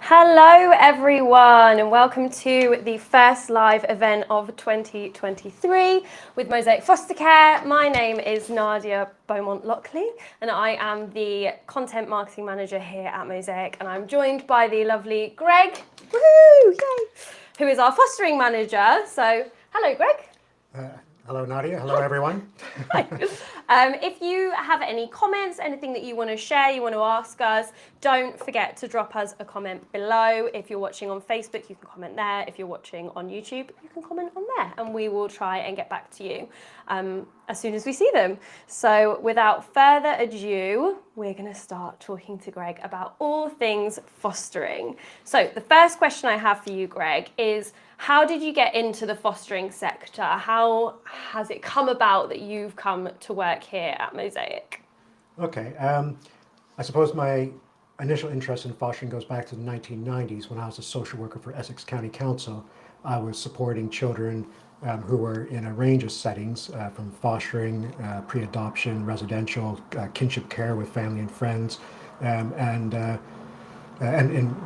Hello everyone and welcome to the first live event of 2023 with Mosaic Foster Care. My name is Nadia Beaumont-Lockley and I am the Content Marketing Manager here at Mosaic, and I'm joined by the lovely Greg, woohoo, yay, who is our Fostering Manager. So hello Greg. Hello Nadia, hello everyone. Hi. If you have any comments, anything that you want to share, you want to ask us, don't forget to drop us a comment below. If you're watching on Facebook, you can comment there. If you're watching on YouTube, you can comment on there, and we will try and get back to you as soon as we see them. So without further ado, we're going to start talking to Greg about all things fostering. So the first question I have for you, Greg, is how did you get into the fostering sector? How has it come about that you've come to work here at Mosaic? Okay, I suppose my initial interest in fostering goes back to the 1990s when I was a social worker for Essex County Council. I was supporting children who were in a range of settings, from fostering, pre-adoption, residential, kinship care with family and friends, and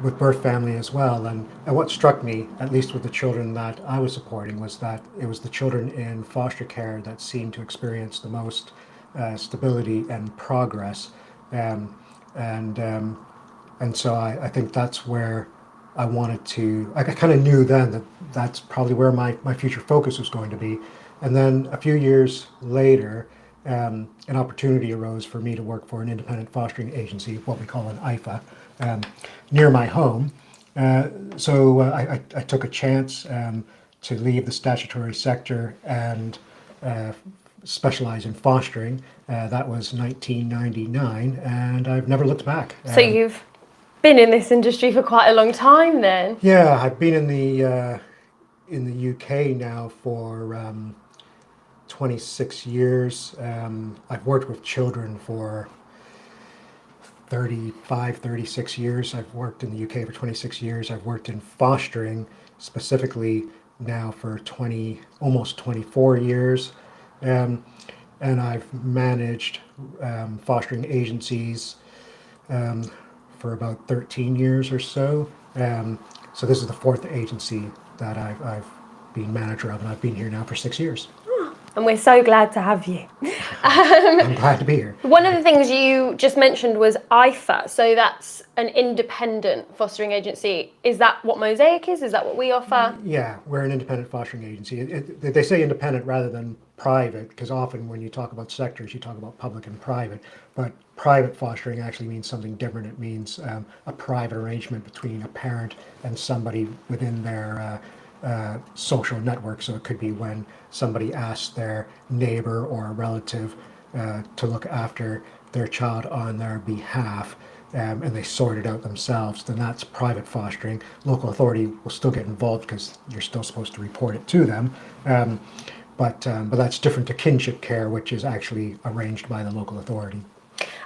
with birth family as well. And what struck me, at least with the children that I was supporting, was that it was the children in foster care that seemed to experience the most stability and progress. And so I think that's where I wanted to, I kind of knew then that that's probably where my future focus was going to be. And then a few years later, an opportunity arose for me to work for an independent fostering agency, what we call an IFA, near my home. So I took a chance to leave the statutory sector and specialize in fostering. That was 1999, and I've never looked back. So you've been in this industry for quite a long time then? Yeah, I've been in the UK now for 26 years. I've worked with children for 36 years. I've worked in the UK for 26 years. I've worked in fostering specifically now for almost 24 years. And I've managed fostering agencies for about 13 years or so. So this is the fourth agency that I've been manager of, and I've been here now for 6 years. And we're so glad to have you. I'm glad to be here. One of the things you just mentioned was IFA. So that's an independent fostering agency. Is that what Mosaic is? Is that what we offer? Yeah, we're an independent fostering agency. They say independent rather than private, because often when you talk about sectors, you talk about public and private. But private fostering actually means something different. It means a private arrangement between a parent and somebody within their social network. So it could be when somebody asks their neighbor or a relative to look after their child on their behalf, and they sort it out themselves, then that's private fostering. Local authority will still get involved because you're still supposed to report it to them. But that's different to kinship care, which is actually arranged by the local authority.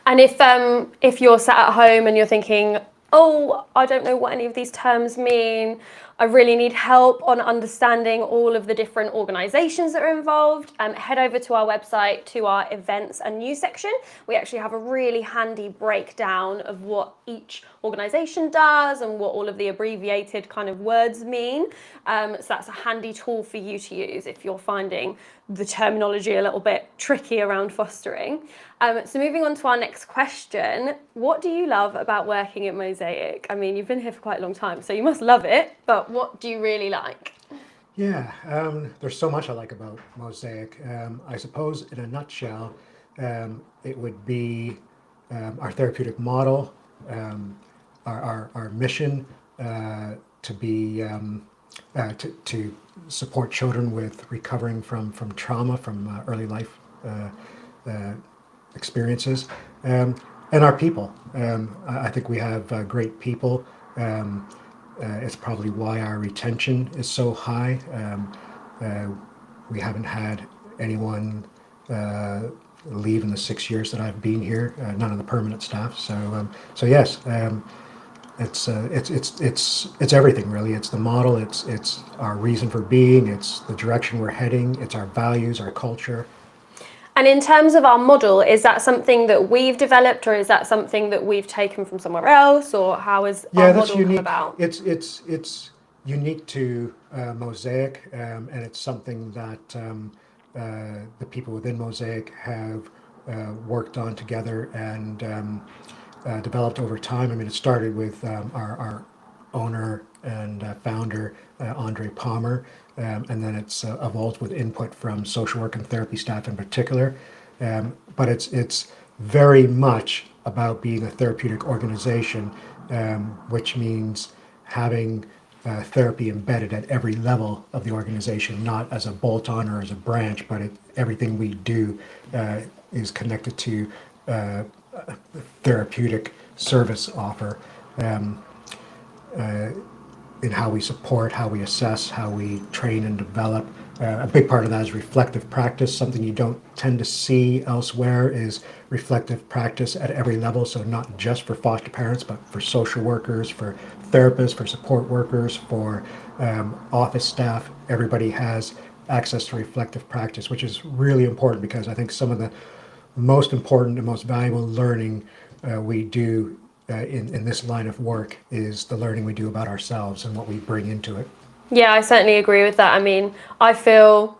And if you're sat at home and you're thinking, oh, I don't know what any of these terms mean, I really need help on understanding all of the different organisations that are involved, head over to our website, to our events and news section. We actually have a really handy breakdown of what each organisation does and what all of the abbreviated kind of words mean. So that's a handy tool for you to use if you're finding the terminology a little bit tricky around fostering. So moving on to our next question, what do you love about working at Mosaic? I mean, you've been here for quite a long time, so you must love it, but what do you really like? Yeah, there's so much I like about Mosaic. I suppose in a nutshell, it would be our therapeutic model, our mission to be to support children with recovering from trauma, from early life experiences, and our people. I think we have great people. It's probably why our retention is so high. We haven't had anyone leave in the 6 years that I've been here. None of the permanent staff. So yes, it's everything really. It's the model. It's our reason for being. It's the direction we're heading. It's our values, our culture. And in terms of our model, is that something that we've developed, or is that something that we've taken from somewhere else, or how has our That's model come unique. about? It's unique to Mosaic, and it's something that the people within Mosaic have worked on together and developed over time. I mean, it started with our owner and founder, Andre Palmer, and then it's evolved with input from social work and therapy staff in particular. But it's very much about being a therapeutic organization, which means having therapy embedded at every level of the organization, not as a bolt-on or as a branch, but everything we do is connected to therapeutic service offer, in how we support, how we assess, how we train and develop. A big part of that is reflective practice. Something you don't tend to see elsewhere is reflective practice at every level. So not just for foster parents, but for social workers, for therapists, for support workers, for office staff. Everybody has access to reflective practice, which is really important, because I think some of the most important and most valuable learning we do in this line of work is the learning we do about ourselves and what we bring into it. Yeah, I certainly agree with that. I mean, I feel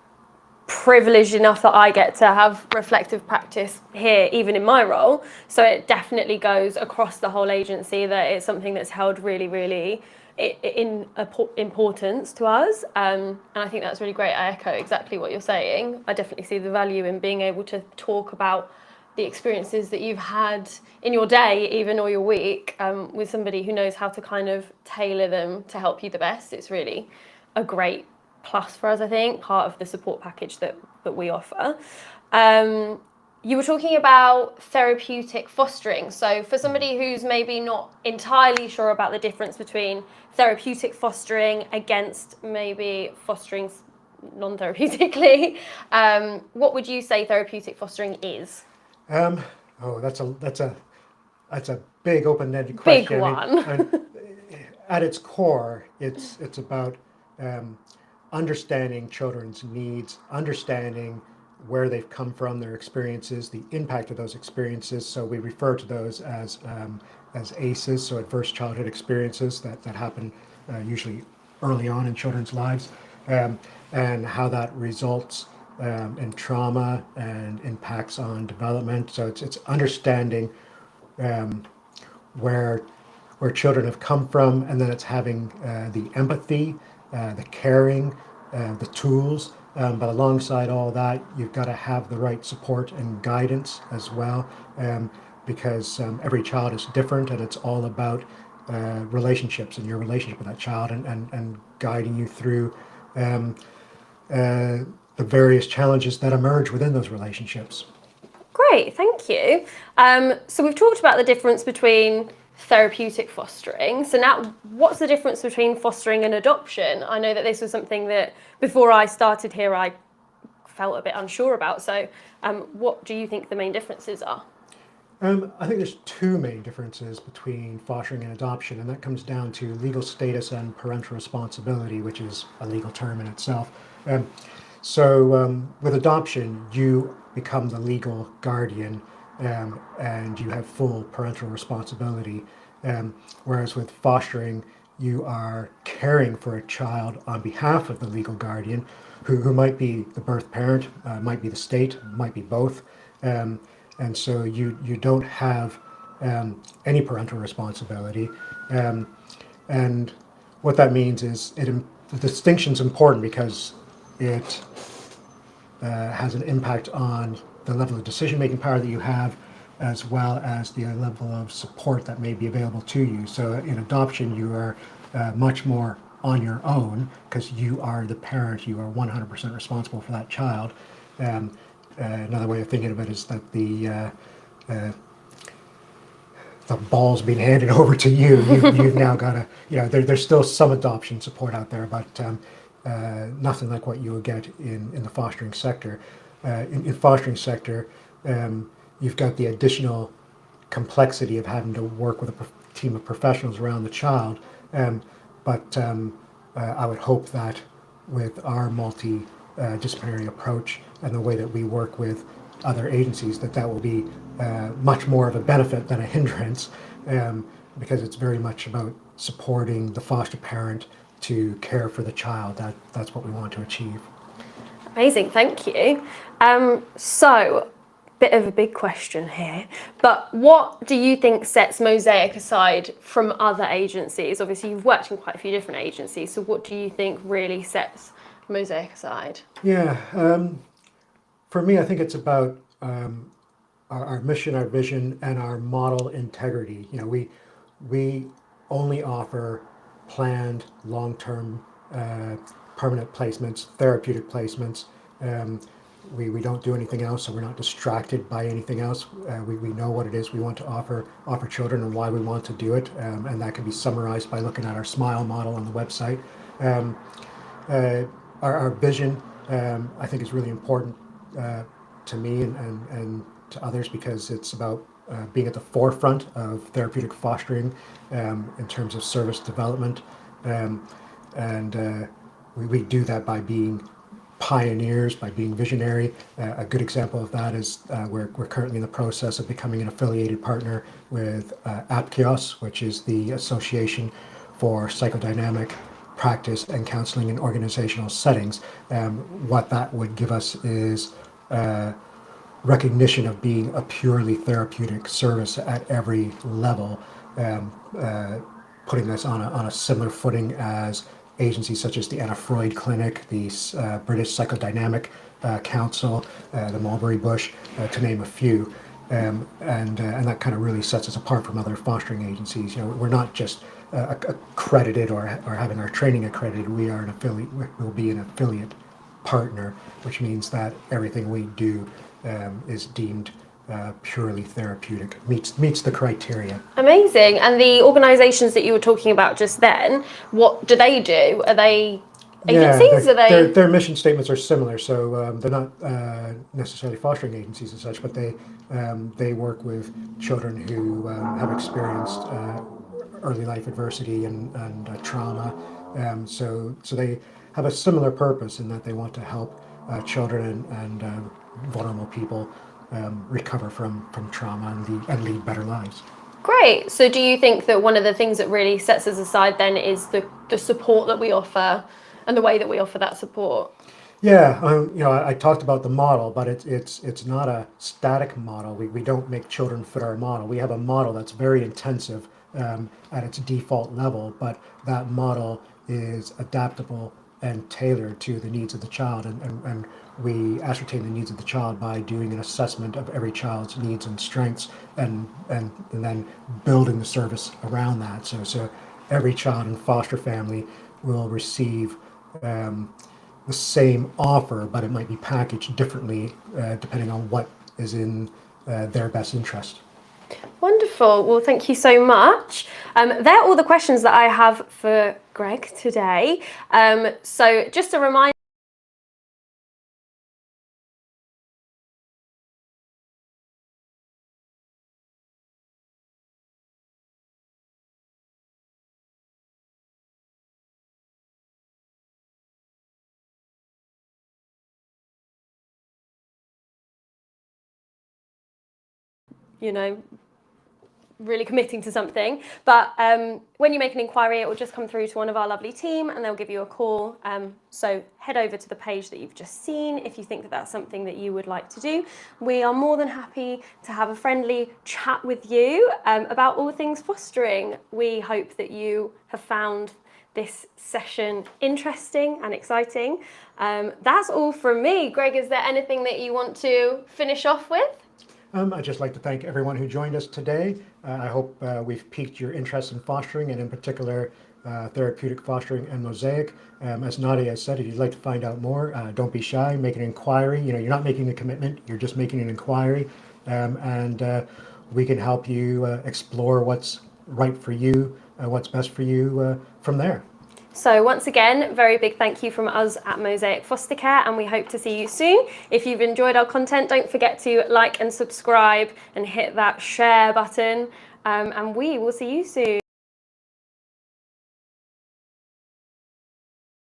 privileged enough that I get to have reflective practice here, even in my role. So it definitely goes across the whole agency, that it's something that's held really, really in importance to us. And I think that's really great. I echo exactly what you're saying. I definitely see the value in being able to talk about the experiences that you've had in your day, even, or your week, with somebody who knows how to kind of tailor them to help you the best. It's really a great plus for us, I think, part of the support package that we offer. You were talking about therapeutic fostering. So for somebody who's maybe not entirely sure about the difference between therapeutic fostering against maybe fostering non-therapeutically, what would you say therapeutic fostering is? That's a big open-ended Big question. one. I mean, at its core, it's about understanding children's needs, understanding where they've come from, their experiences, the impact of those experiences. So we refer to those as ACEs, so adverse childhood experiences that happen usually early on in children's lives, and how that results in trauma and impacts on development. So it's understanding where children have come from, and then it's having the empathy, the caring, the tools. But alongside all that, you've got to have the right support and guidance as well, because every child is different, and it's all about relationships and your relationship with that child, and guiding you through the various challenges that emerge within those relationships. Great, thank you. So we've talked about the difference between therapeutic fostering. So now, what's the difference between fostering and adoption? I know that this was something that before I started here, I felt a bit unsure about. So what do you think the main differences are? I think there's two main differences between fostering and adoption, and that comes down to legal status and parental responsibility, which is a legal term in itself. So with adoption, you become the legal guardian, and you have full parental responsibility. Whereas with fostering, you are caring for a child on behalf of the legal guardian, who might be the birth parent, might be the state, might be both. And so you don't have any parental responsibility. And what that means is the distinction is important because it has an impact on the level of decision-making power that you have, as well as the level of support that may be available to you. So in adoption, you are much more on your own because you are the parent, you are 100% responsible for that child. Another way of thinking of it is that the ball's being handed over to you. You've now got to, there's still some adoption support out there, but nothing like what you would get in the fostering sector. In fostering sector, you've got the additional complexity of having to work with a team of professionals around the child. But I would hope that with our multidisciplinary approach and the way that we work with other agencies, that will be much more of a benefit than a hindrance, because it's very much about supporting the foster parent to care for the child. That's what we want to achieve. Amazing, thank you. So, bit of a big question here, but what do you think sets Mosaic aside from other agencies? Obviously, you've worked in quite a few different agencies, so what do you think really sets Mosaic aside? Yeah, for me, I think it's about our mission, our vision, and our model integrity. You know, we only offer planned, long-term, permanent placements, therapeutic placements. We don't do anything else, so we're not distracted by anything else. We know what it is we want to offer children and why we want to do it, and that can be summarized by looking at our SMILE model on the website. Our vision, I think, is really important to me and to others, because it's about being at the forefront of therapeutic fostering in terms of service development, and we do that by being pioneers, by being visionary. A good example of that is we're currently in the process of becoming an affiliated partner with APKIOS, which is the Association for Psychodynamic Practice and Counseling in Organizational Settings. What that would give us is recognition of being a purely therapeutic service at every level, putting us on a similar footing as agencies such as the Anna Freud Clinic, the British Psychodynamic Council, the Mulberry Bush, to name a few. And that kind of really sets us apart from other fostering agencies. You know, we're not just accredited or having our training accredited. We are an affiliate. We'll be an affiliate partner, which means that everything we do is deemed purely therapeutic, meets the criteria. Amazing. And the organisations that you were talking about just then, what do they do? Are they agencies? Yeah, their mission statements are similar, so they're not necessarily fostering agencies as such, but they work with children who have experienced early life adversity and trauma. So they have a similar purpose in that they want to help children and vulnerable people recover from trauma and lead better lives. Great. So do you think that one of the things that really sets us aside then is the support that we offer and the way that we offer that support? Yeah, you know, I talked about the model, but it's not a static model. We don't make children fit our model. We have a model that's very intensive at its default level, but that model is adaptable and tailored to the needs of the child, and we ascertain the needs of the child by doing an assessment of every child's needs and strengths, and then building the service around that. So every child in foster family will receive the same offer, but it might be packaged differently depending on what is in their best interest. Wonderful. Well, thank you so much. They're all the questions that I have for Greg today. So just a reminder, you know, really committing to something, but when you make an inquiry, it will just come through to one of our lovely team and they'll give you a call. So head over to the page that you've just seen if you think that that's something that you would like to do. We are more than happy to have a friendly chat with you about all things fostering. We hope that you have found this session interesting and exciting. That's all from me. Greg, is there anything that you want to finish off with? I'd just like to thank everyone who joined us today. I hope we've piqued your interest in fostering, and in particular therapeutic fostering and Mosaic. As Nadia has said, if you'd like to find out more, don't be shy, make an inquiry. You know, you're not making a commitment, you're just making an inquiry, and we can help you explore what's right for you, what's best for you from there. So once again, very big thank you from us at Mosaic Foster Care, and we hope to see you soon. If you've enjoyed our content, don't forget to like and subscribe and hit that share button, and we will see you soon.